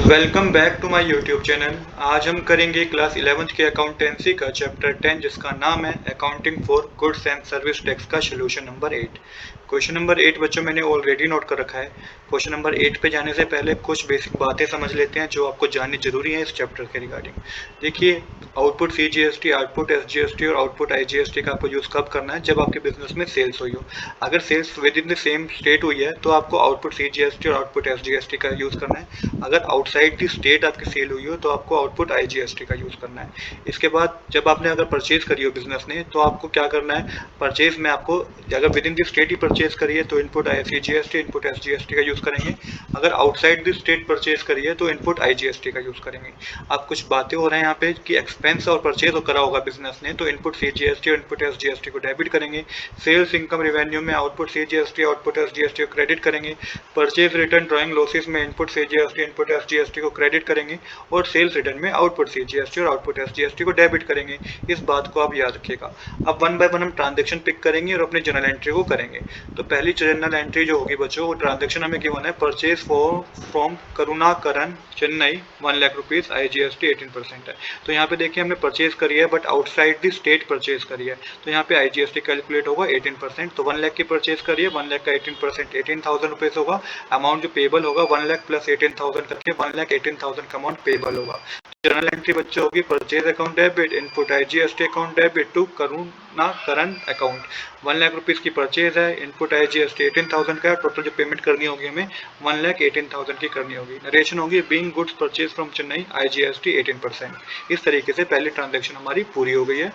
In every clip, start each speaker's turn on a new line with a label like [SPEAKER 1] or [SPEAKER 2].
[SPEAKER 1] Welcome back to my YouTube channel. आज हम करेंगे क्लास 11th के अकाउंटेंसी का चैप्टर 10 जिसका नाम है accounting for goods and service tax का सोल्यूशन नंबर 8। क्वेश्चन नंबर 8 बच्चों मैंने ऑलरेडी नोट कर रखा है। क्वेश्चन नंबर 8 पे जाने से पहले कुछ बेसिक बातें समझ लेते हैं जो आपको जाननी जरूरी है इस चैप्टर के रिगार्डिंग। देखिए, आउटपुट सीजीएसटी, आउटपुट एसजीएसटी और आउटपुट आईजीएसटी का आपको यूज कब करना है, जब आपके बिजनेस में सेल्स हुई हो। अगर sales within the same state हुई है तो आपको आउटपुट सीजीएसटी और आउटपुट एसजीएसटी का यूज करना है। अगर आउटसाइड दी स्टेट आपकी सेल हुई हो तो आपको आउटपुट आईजीएसटी का यूज करना है। इसके बाद जब आपने अगर परचेज करी हो बिजनेस ने तो आपको क्या करना है, परचेज में आपको अगर with in the state he purchase करी है तो इनपुट सीजीएसटी इनपुट एसजीएसटी का यूज करेंगे। अगर आउटसाइड दी स्टेट परचेज करी है तो इनपुट आईजीएसटी का यूज करेंगे। अब कुछ बातें हो रहे हैं यहाँ पे कि एक्सपेंस और परचेज करा होगा बिजनेस ने तो इनपुट सीजीएसटी और इनपुट एसजीएसटी को डेबिट करेंगे। सेल्स इनकम रेवेन्यू में आउटपुट सीजीएसटी आउटपुट एसजीएसटी को क्रेडिट करेंगे। परचेज रिटर्न ड्राइंग लॉसेस में इनपुट सीजीएसटी इनपुट एसजीएसटी को क्रेडिट करेंगे और सेल्स रिटर्न में आउटपुट सीजीएसटी और आउटपुट एसजीएसटी को डेबिट करेंगे। इस बात को आप याद रखिएगा। अब वन बाय वन हम ट्रांजैक्शन पिक करेंगे और अपने जर्नल एंट्री को करेंगे। तो पहली जर्नल एंट्री जो होगी बच्चों, वो ट्रांजैक्शन हमें गिवन है purchase from Karunakaran Chennai 1 lakh rupees, IGST 18% है। तो यहाँ पे देखिए हमने परचेज करी है but outside the state purchase करी है तो यहाँ पे आईजीएसटी कैलकुलेट होगा 18%। तो 1 लाख की परचेज करी है, 1 लाख का 18% 18,000 रुपीज होगा। अमाउंट जो पेबल होगा 1 लाख प्लस 18,000 करके 1,18,000 का अमाउंट पेबल होगा। जर्नल एंट्री बच्चों होगी purchase account debit input IGST account debit to Karunakaran account. 1 lakh rupees की परचेज है, इनपुट आईजीएसटी 18,000 का है। टोटल जो पेमेंट करनी होगी हमें 1,18,000 की करनी होगी। नरेशन होगी being goods purchase from Chennai, IGST 18%। इस तरीके से पहली ट्रांजेक्शन हमारी पूरी हो गई है।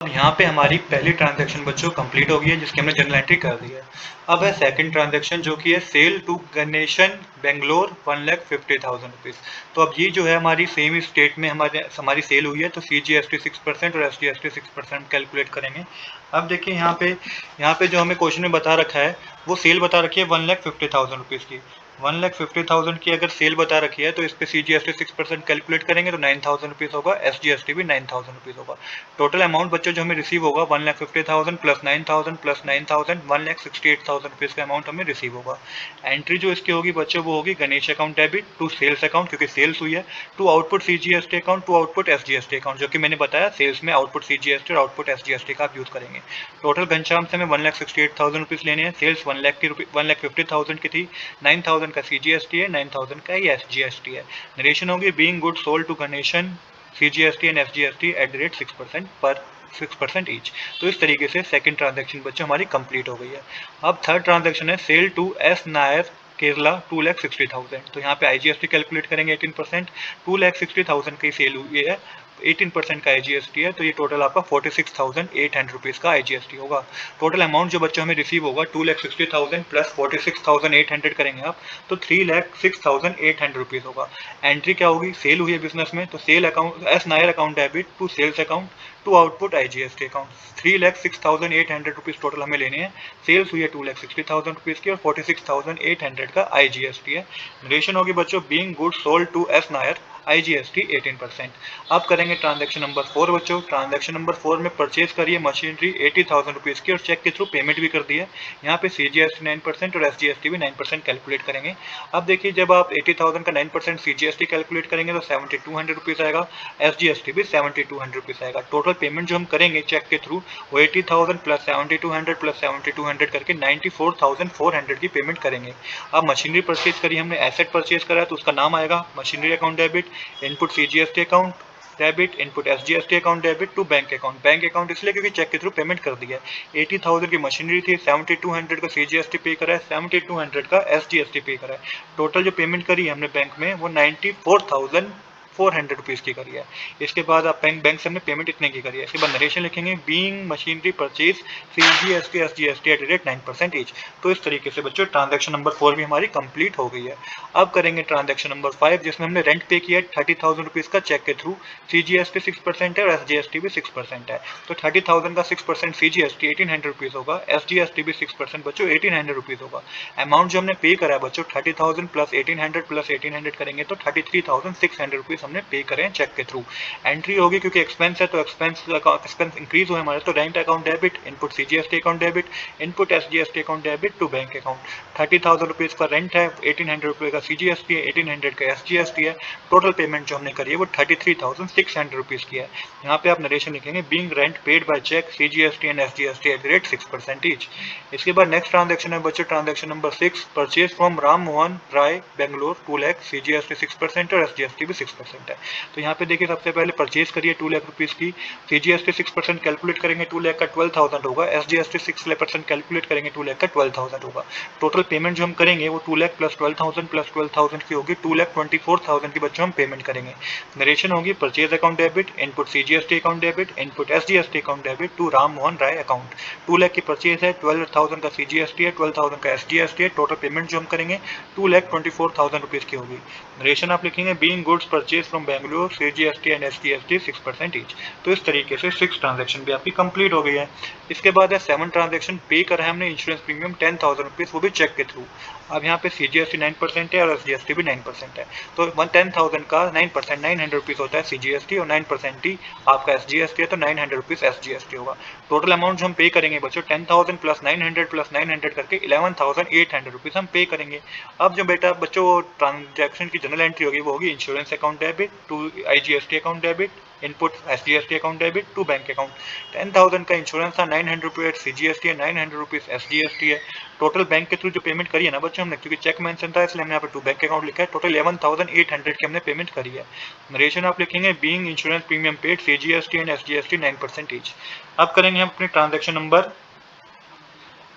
[SPEAKER 1] अब यहाँ पे हमारी पहली ट्रांजैक्शन बच्चों कंप्लीट हो गई है जिसकी हमने जर्नल एंट्री कर दी है। अब है सेकंड ट्रांजैक्शन जो कि है sale to Ganesan Bangalore 1,50,000 rupees. तो अब ये जो है हमारी सेम स्टेट में हमारी सेल हुई है तो सीजीएसटी 6% और एसजीएसटी 6% कैलकुलेट करेंगे। अब देखिए यहाँ पे जो हमें क्वेश्चन में बता रखा है वो सेल बता रखी है 1,50,000 रुपीज की। 1,50,000 की अगर सेल बता रखी है तो इस पे सीजीएसटी 6% कैलकुलेट करेंगे तो 9,000 रुपीज होगा, एसजीएसटी भी 9,000 रुपीज होगा। टोटल अमाउंट बच्चों जो हमें रिसीव होगा 1,50,000 प्लस 9,000 प्लस 9,000 1,68,000 रुपीज का अमाउंट हमें रिसीव होगा। एंट्री जो इसकी होगी बच्चों वो होगी Ganesh account debit to sales account क्योंकि सेल्स हुई है, to output CGST account to output SGST account जो कि मैंने बताया सेल्स में आउटपुट सीजीएसटी और आउटपुट एसजीएसटी का आप यूज करेंगे। टोटल घनश्याम से हमें 1,68,000 रुपीज लेने हैं। सेल्स 1,50,000 की थी, 9,000 का सीजीएसटी है, 9,000 का ही एसजीएसटी है। नरेशन होगी being good sold to Ganesan CGST and SGST at the rate 6% each. तो इस तरीके से सेकंड ट्रांजैक्शन बच्चों हमारी कंप्लीट हो गई है। अब थर्ड ट्रांजैक्शन है sale to S Nair Kerala 2,60,000। तो यहाँ पे आईजीएसटी कैलकुलेट करेंगे 18%। 2,60,000 की सेल हुई है, 18% का आईजीएसटी है तो ये टोटल आपका 46,800 रुपीज का आईजीएसटी होगा। टोटल अमाउंट जो बच्चों हमें रिसीव होगा 2,60,000 प्लस 46,800 करेंगे आप तो 3,06,800 रुपीज होगा। एंट्री क्या होगी, सेल हुई है बिजनेस में तो sale account S Nair account debit to sales account to output IGST account. 3,06,800 rupees total हमें लेने हैं। सेल्स हुई है 2,60,000 रुपीज की और 46,800 का आईजीएसटी है। नरेशन होगी बच्चों being good sold to S Nair, IGST 18%। अब करेंगे ट्रांजैक्शन नंबर 4 बच्चों। ट्रांजैक्शन नंबर 4 में परचेज करी है मशीनरी 80,000 रुपीज की और चेक के थ्रू पेमेंट भी कर दी है। यहाँ पे सीजीएसटी 9% और एसजीएसटी भी 9% कैलकुलेट करेंगे। अब देखिए जब आप 80,000 का 9% सीजीएसटी कैलकुलेट करेंगे तो 7,200 रुपीज आएगा, एसजीएसटी भी 7,200 रुपीज आएगा। टोटल पेमेंट जो हम करेंगे चेक के थ्रू वो 80,000 प्लस 7,200 प्लस 7,200 करके 94,400 की पेमेंट करेंगे। अब मशीनरी परचेज करी हमने, एसेट परचेज करा है तो उसका नाम आएगा machinery account debit input CGST account debit input SGST account debit to bank account. Bank account इसलिए क्योंकि चेक के थ्रू पेमेंट कर दिया है। 80,000 की मशीनरी थी, 7,200 का सीजीएसटी पे करा है, 7,200 का एसजीएसटी पे करा है। टोटल जो पेमेंट करी है हमने बैंक में वो 94,400 रुपीज की करी है। इसके बाद आप बैंक से हमने पेमेंट इतने की करी है। इसके बाद नरेशन लिखेंगे being machinery purchase CGST SGST at rate 9% each. तो इस तरीके से बच्चों ट्रांजैक्शन नंबर 4 भी हमारी कंप्लीट हो गई है। अब करेंगे ट्रांजैक्शन नंबर 5 जिसमें हमने रेंट पे किया है 30,000 रुपीज का चेक के थ्रू। सीजीएसटी 6% है और एसजीएसटी भी 6% है तो 30,000 का 6% सीजीएसटी 1,800 रुपीज होगा, एसजीएसटी भी 6% बच्चों 1,800 रुपीज होगा। अमाउंट जो हमने पे करा है बच्चों 30,000 प्लस 1,800 प्लस 1,800 करेंगे तो 33,600 रुपीज हमने पे करे हैं चेक के थ्रू। एंट्री होगी क्योंकि एक्सपेंस है तो एक्सपेंस इंक्रीज हुए हमारे, तो rent account debit, input CGST account debit, input SGST account debit to bank account. 30,000 rupees का रेंट है, 1800 रुपये का CGST है, 1800 का SGST है। टोटल पेमेंट जो हमने करी है वो 33,600 रुपीज़ की है। यहाँ पे आप नरेशन लिखेंगे being rent paid by cheque CGST and SGST at the rate 6% each. इसके बाद नेक्स्ट ट्रांजेक्शन है बच्चों, transaction number 6, purchase from Ram Mohan Roy Bangalore 2 lakh, CGST 6% और SGST भी 6% है। तो यहाँ पे देखिए सबसे पहले परचेज करिए 2 लाख रुपीज़ की, CGST 6% कैलकुलेट करेंगे 2 लाख का 12,000 होगा, SGST 6% कैलकुलेट करेंगे 2 लाख का 12,000 होगा। टोटल पेमेंट जो हम करेंगे वो 2 लाख प्लस 12,000 की होगी, 2,24,000 की बच्चों हम पेमेंट करेंगे। नरेशन होगी purchase account debit, input CGST account debit, input SGST account debit to Ram Mohan Roy account. 2 lakh की परचेज है, 12,000 का CGST है, 12,000 का SGST है। टोटल पेमेंट जो हम करेंगे 2,24,000 रुपीज़ की होगी। नरेशन आप लिखेंगे being goods purchase from Bangalore, CGST and SGST 6% each. तो इस तरीके से 6 ट्रांजेक्शन भी आपकी कंप्लीट हो गई है। इसके बाद है 7 ट्रांजेक्शन, पे करा है हमने इंश्योरेंस प्रीमियम 10,000 रुपीज़, वो भी चेक के थ्रू। अब यहाँ पे CGST 9% है और SGST भी 9% है, तो 10,000 का 9% 900 रुपीज़ होता है CGST और 9% ही आपका SGST है, तो 900 रुपीज़ SGST होगा। टोटल अमाउंट जो हम पे करेंगे बच्चों 10,000 प्लस 900 करके 11,800 रुपीज़ हम पे करेंगे। अब जो बेटा बच्चों ट्रांजैक्शन की जनरल एंट्री होगी वो होगी insurance account debit to IGST account debit, input SGST account debit to bank account. 10,000 का इंश्योरेंस था, 900 रुपये CGST है, 900 रुपीज़ SGST है। टोटल बैंक के थ्रू जो पेमेंट करी है ना बच्चों हमने, क्योंकि चेक मेंशन था इसलिए हमने यहाँ पे टू बैंक अकाउंट लिखा है, टोटल 11,800 की हमने पेमेंट करी है। नरेशन आप लिखेंगे being insurance premium paid CGST and SGST 9% each. अब करेंगे हम अपने ट्रांजेक्शन नंबर,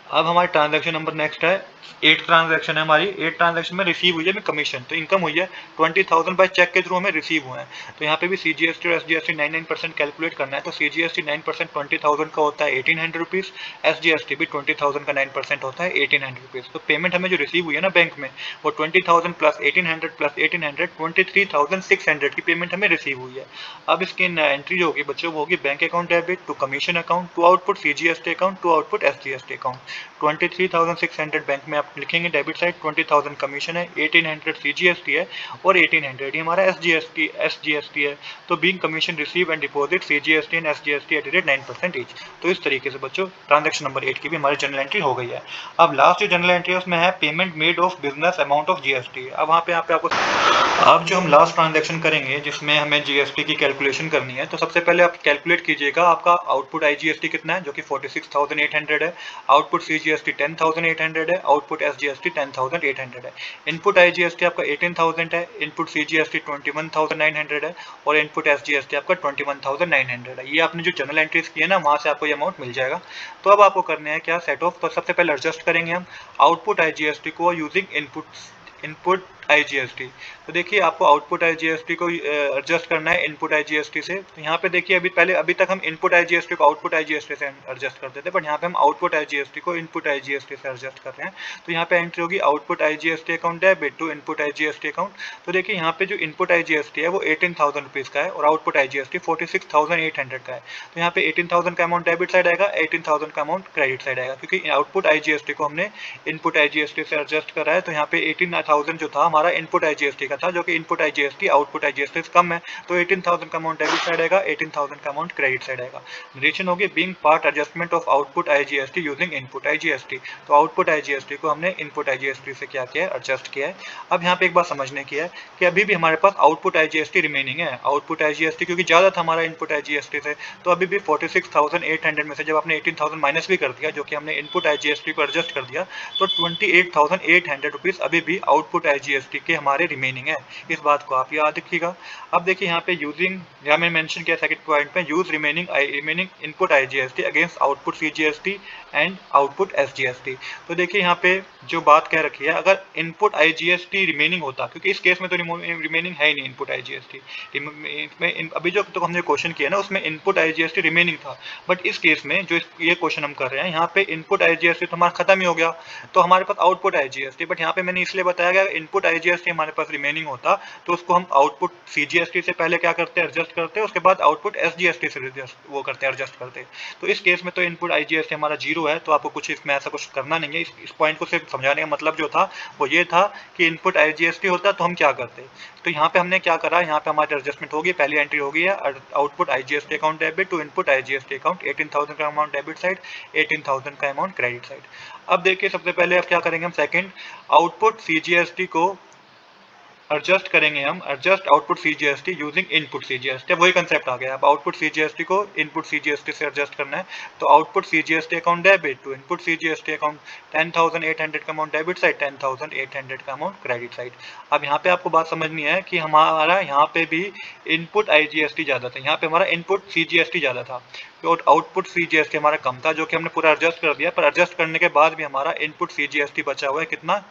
[SPEAKER 1] अब हमारी ट्रांजैक्शन नंबर नेक्स्ट है 8 ट्रांजैक्शन है हमारी। 8 ट्रांजैक्शन में रिसीव हुई है कमीशन, तो इनकम हुई है 20,000 बाय चेक के थ्रू हमें रिसीव हुए हैं। तो यहाँ पे भी CGST और SGST 9% कैलकुलेट करना है, तो CGST 9% 20,000 का होता है 1,800 रुपीज़, SGST भी 20,000 का 9% होता है 1,800 रुपीज़। तो पेमेंट हमें जो रिसीव हुई है ना बैंक में वो 20,000 प्लस 1,800 प्लस 1,800 23,600 की पेमेंट हमें रिसीव हुई है। अब इसकी एंट्री जो होगी बच्चों वो होगी bank account debit to commission account to output CGST account to output SGST account. 23,600 bank में आप लिखेंगे डेबिट साइड, 20,000 कमीशन है, 1,800 CGST है और 1,800 ये हमारा SGST है। तो being commission receive and deposit CGST and SGST at rate 9% each. तो इस तरीके से बच्चों ट्रांजेक्शन नंबर 8 की भी हमारी जनरल एंट्री हो गई है। अब लास्ट जो जनरल एंट्री है उसमें है payment made of business amount of GST। अब वहाँ पे आपको अब जो हम लास्ट ट्रांजेक्शन करेंगे जिसमें हमें GST की कैलकुलेशन करनी है, तो सबसे पहले आप कैलकुलेट कीजिएगा आपका आउटपुट IGST कितना है जो कि 46,800 है, आउटपुट CGST 10,800 है, आउटपुट SGST 10,800 है। इनपुट IGST आपका 18,000 है, इनपुट CGST 21,900 है और इनपुट SGST आपका 21,900 है। ये आपने जो जनरल एंट्रीज की है ना वहाँ से आपको ये अमाउंट मिल जाएगा। तो अब आपको करना है क्या, सेट ऑफ। तो सबसे पहले एडजस्ट करेंगे हम आउटपुट IGST को यूजिंग इनपुट IGST। तो देखिए आपको आउटपुट IGST को एडजस्ट करना है इनपुट IGST से। तो यहाँ पे देखिए अभी तक हम इनपुट IGST को आउटपुट IGST से एडजस्ट करते थे, बट यहाँ पे हम आउटपुट IGST को इनपुट IGST से एडजस्ट कर रहे हैं। तो यहाँ पे एंट्री होगी output IGST account debit to input IGST account. तो देखिए यहाँ पे जो इनपुट IGST है वो 18,000 रुपीज़ का है और आउटपुट IGST 46,800 का है। तो यहाँ पे 18,000 का अमाउंट डेबिट साइड आएगा, 18,000 का अमाउंट क्रेडिट साइड आएगा, क्योंकि आउटपुट IGST को हमने इनपुट IGST से एडजस्ट करा है। तो यहाँ पे 18,000 जो था हमारा इनपुट IGST का था, जो कि इनपुट IGST आउटपुट IGST से कम है, तो 18,000 का अमाउंट डेबिट साइड आएगा, 18,000 का अमाउंट क्रेडिट साइड आएगा। नरेशन होगी being part adjustment of output IGST using input IGST। तो आउटपुट IGST को हमने इनपुट IGST से क्या किया है, एडजस्ट किया है। अब यहाँ पे एक बात समझने की है कि अभी भी हमारे पास आउटपुट IGST रिमेनिंग है। आउटपुट IGST क्योंकि ज़्यादा था हमारा इनपुट IGST से, तो अभी भी 46,800 में से जब आपने 18,000 माइनस भी कर दिया, जो कि हमने इनपुट IGST को एडजस्ट कर दिया, तो 28,800 रुपीज़ अभी भी आउटपुट IGST के हमारे रिमेनिंग है। इस बात को आप याद रखिएगा। अब देखिए यहाँ पे यूजिंग, यहाँ मैं मेंशन किया सेकंड पॉइंट पे, use remaining input IGST against output CGST and output SGST। तो देखिए यहाँ पे जो बात कह रखी है, अगर इनपुट IGST रिमेनिंग होता, क्योंकि इस केस में तो रिमेनिंग है ही नहीं इनपुट IGST, इसमें अभी जो तो हमने क्वेश्चन किया ना उसमें इनपुट IGST रिमेनिंग था, बट इस केस में जो ये क्वेश्चन हम कर रहे हैं यहाँ पे इनपुट IGST तो हमारा खत्म ही हो गया, तो हमारे पास आउटपुट IGST। बट यहाँ पे मैंने इसलिए बताया गया इनपुट IGST हमारे पास रिमेनिंग होता तो उसको हम आउटपुट CGST से पहले क्या करते हैं, एडजस्ट करते हैं, उसके बाद आउटपुट SGST से वो करते हैं, एडजस्ट करते हैं। तो इस केस में तो इनपुट IGST हमारा 0 है, तो आपको कुछ इसमें ऐसा कुछ करना नहीं है। इस पॉइंट को सिर्फ समझाने का मतलब जो था वो ये था कि इनपुट IGST होता तो हम क्या करते। तो यहाँ पे हमने क्या करा, यहाँ पे हमारी एडजस्टमेंट होगी, पहली एंट्री होगी है output IGST account debit to input IGST account, 18,000 का अमाउंट डेबिट साइड, 18,000 का अमाउंट क्रेडिट साइड। अब देखिए सबसे पहले अब क्या करेंगे हम, सेकंड आउटपुट CGST को एडजस्ट करेंगे हम, adjust output CGST using input CGST। वही कंसेप्ट आ गया, अब आउटपुट CGST को इनपुट CGST से एडजस्ट करना है। तो output CGST account debit to input CGST account, 10,800 का अमाउंट डेबिट साइड, 10,800 का अमाउंट क्रेडिट साइड। अब यहाँ पे आपको बात समझनी है कि हमारा यहाँ पे भी इनपुट IGST ज्यादा था, यहाँ पे हमारा इनपुट CGST ज्यादा था और आउटपुट CGST हमारा कम था, जो कि हमने पूरा एडजस्ट कर दिया। पर एडजस्ट करने के बाद भी हमारा इनपुट CGST बचा हुआ है कितना,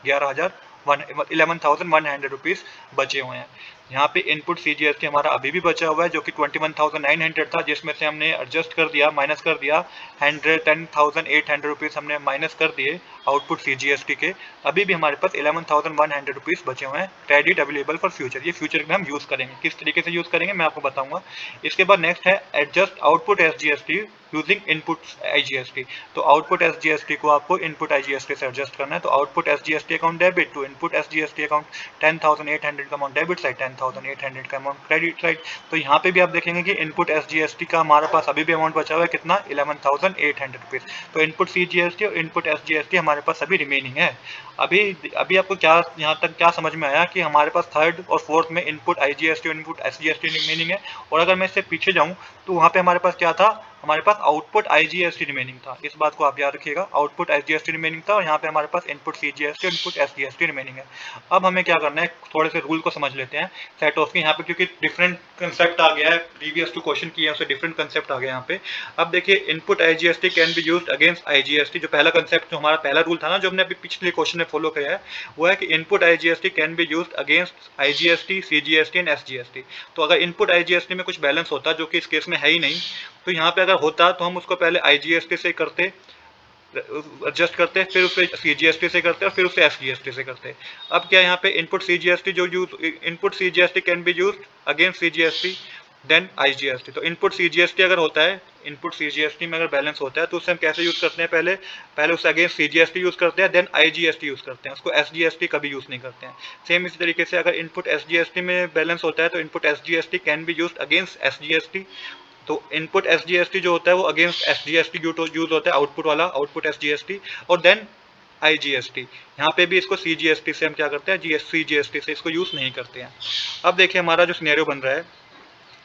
[SPEAKER 1] 11,100 रुपीज बचे हुए हैं। यहाँ पे इनपुट CGST हमारा अभी भी बचा हुआ है जो कि 21,900 था, जिसमें से हमने एडजस्ट कर दिया, माइनस कर दिया 10,800 रुपीज हमने माइनस कर दिए आउटपुट CGST के। अभी भी हमारे पास 11,100 रुपीज बचे हुए हैं क्रेडिट अवेलेबल फॉर फ्यूचर। ये फ्यूचर में हम यूज करेंगे, किस तरीके से यूज करेंगे मैं आपको बताऊंगा। इसके बाद नेक्स्ट है adjust output SGST using input IGST। तो आउटपुट SGST को आपको इनपुट IGST से एडजस्ट करना है। तो output SGST account debit to input SGST account, 10,800 का अमाउंट डेबिट साइड, 10,800 का अमाउंट क्रेडिट साइड। तो यहाँ पे भी आप देखेंगे कि इनपुट SGST का हमारे पास अभी भी अमाउंट बचा हुआ है कितना, 11,800 रुपीज। तो इनपुट CGST और इनपुट SGST हमारे पास अभी रिमेनिंग है। अभी आपको क्या यहाँ तक क्या समझ में आया कि हमारे पास थर्ड और फोर्थ में इनपुट IGST और इनपुट SGST रिमेनिंग है। और अगर मैं इससे पीछे जाऊँ तो वहाँ पे हमारे पास क्या था, हमारे पास आउटपुट IGST रिमेनिंग था। इस बात को आप याद रखिएगा, आउटपुट IGST रिमेनिंग था और यहाँ पे हमारे पास इनपुट CGST और इनपुट SGST रिमेनिंग है। अब हमें क्या करना है, थोड़े से रूल को समझ लेते हैं सेट ऑफ के, यहाँ पे क्योंकि डिफरेंट कंसेप्ट आ गया है, प्रीवियस टू क्वेश्चन किए उससे डिफरेंट कंसेप्ट आ गया यहाँ पे। अब देखिए input IGST can be used against IGST। जो पहला कंसेप्ट, जो हमारा पहला रूल था ना, जो हमने अभी पिछले क्वेश्चन में फॉलो किया है, वो है कि input IGST can be used against IGST, CGST and SGST। तो अगर इनपुट IGST में कुछ बैलेंस होता जो कि इस केस में है ही नहीं, तो यहाँ पे अगर होता तो हम उसको पहले IGST से करते, एडजस्ट करते, फिर उसे CGST से करते और फिर उसे SGST से करते। अब क्या यहाँ पे इनपुट CGST जो use, input CGST can be used against CGST then IGST। तो इनपुट CGST अगर होता है, इनपुट CGST में अगर बैलेंस होता है तो उससे हम कैसे यूज करते हैं, पहले उससे अगेंस्ट CGST यूज करते हैं, देन IGST यूज करते हैं, उसको SGST कभी यूज नहीं करते हैं। सेम इसी तरीके से अगर इनपुट SGST में बैलेंस होता है तो input SGST can be used against SGST। तो इनपुट SGST जो होता है वो अगेंस्ट SGST यूज होता है, आउटपुट वाला आउटपुट SGST, और देन IGST। यहाँ पे भी इसको CGST से हम क्या करते हैं, CGST से इसको यूज नहीं करते हैं। अब देखिए हमारा जो सिनेरियो बन रहा है,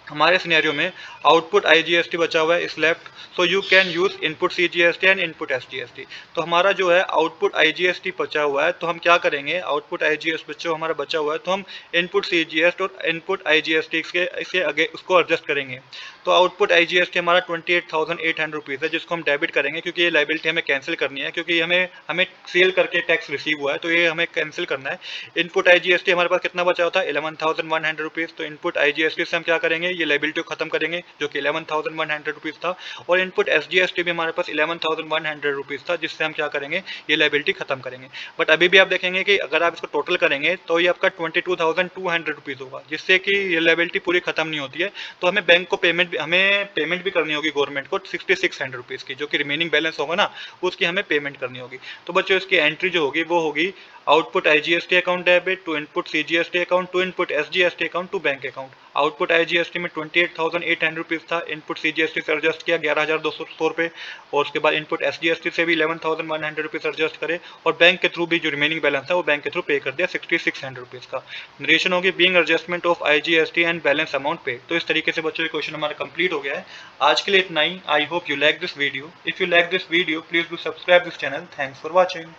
[SPEAKER 1] हमारे सिनेरियो में आउटपुट IGST बचा हुआ है इस left, so you can use input CGST and input SGST। तो हमारा जो है आउटपुट IGST बचा हुआ है, तो हम क्या करेंगे, आउटपुट IGST हमारा बचा हुआ है तो हम इनपुट CGST और इनपुट IGST इसके आगे उसको एडजस्ट करेंगे। तो आउटपुट IGST हमारा 28,800 रुपीज़ है, जिसको हम डेबिट करेंगे क्योंकि ये लाइबिलिटी हमें कैंसिल करनी है, क्योंकि हमें सेल करके टैक्स रिसीव हुआ है, तो ये हमें कैंसिल करना है। इनपुट IGST हमारे पास कितना बचा होता है, 11,100 रुपीज़। तो इनपुट IGST से हम क्या करेंगे, ये लाइबिलिटी को खत्म करेंगे जो कि 11,100 रुपीज़ था, और इनपुट SGST भी हमारे पास 11,100 रुपीज़ था, जिससे हम क्या करेंगे, ये लाइबिलिटी खत्म करेंगे। बट अभी भी आप देखेंगे कि अगर आप इसको टोटल करेंगे तो ये आपका 22,200 रुपीज़ होगा, जिससे कि ये लाइबिलिटी पूरी खत्म नहीं होती है। तो हमें बैंक को हमें पेमेंट भी करनी होगी गवर्नमेंट को 6,600 रुपीज़ की, जो कि रिमेनिंग बैलेंस होगा ना, उसकी हमें पेमेंट करनी होगी। तो बच्चों इसकी एंट्री जो होगी वो होगी output IGST account debit to input CGST account to input SGST account to bank account. Output IGST में 28,800 रुपीज़ था, इनपुट CGST से एडजस्ट किया 11,200 रुपये, और उसके बाद इनपुट SGST से भी 11,100 रुपीज़ एडजस्ट करे, और बैंक के थ्रू भी जो रिमेनिंग बैलेंस था वो बैंक के थ्रू पे कर दिया 6,600 रुपीज़ का। नरेशन होगी being adjustment of IGST and balance amount पे। तो इस तरीके से बच्चों ये क्वेश्चन हमारा कंप्लीट हो गया है। आज के लिए इतना ही। I hope you like this video. If you like this video please do subscribe this channel. Thanks for watching.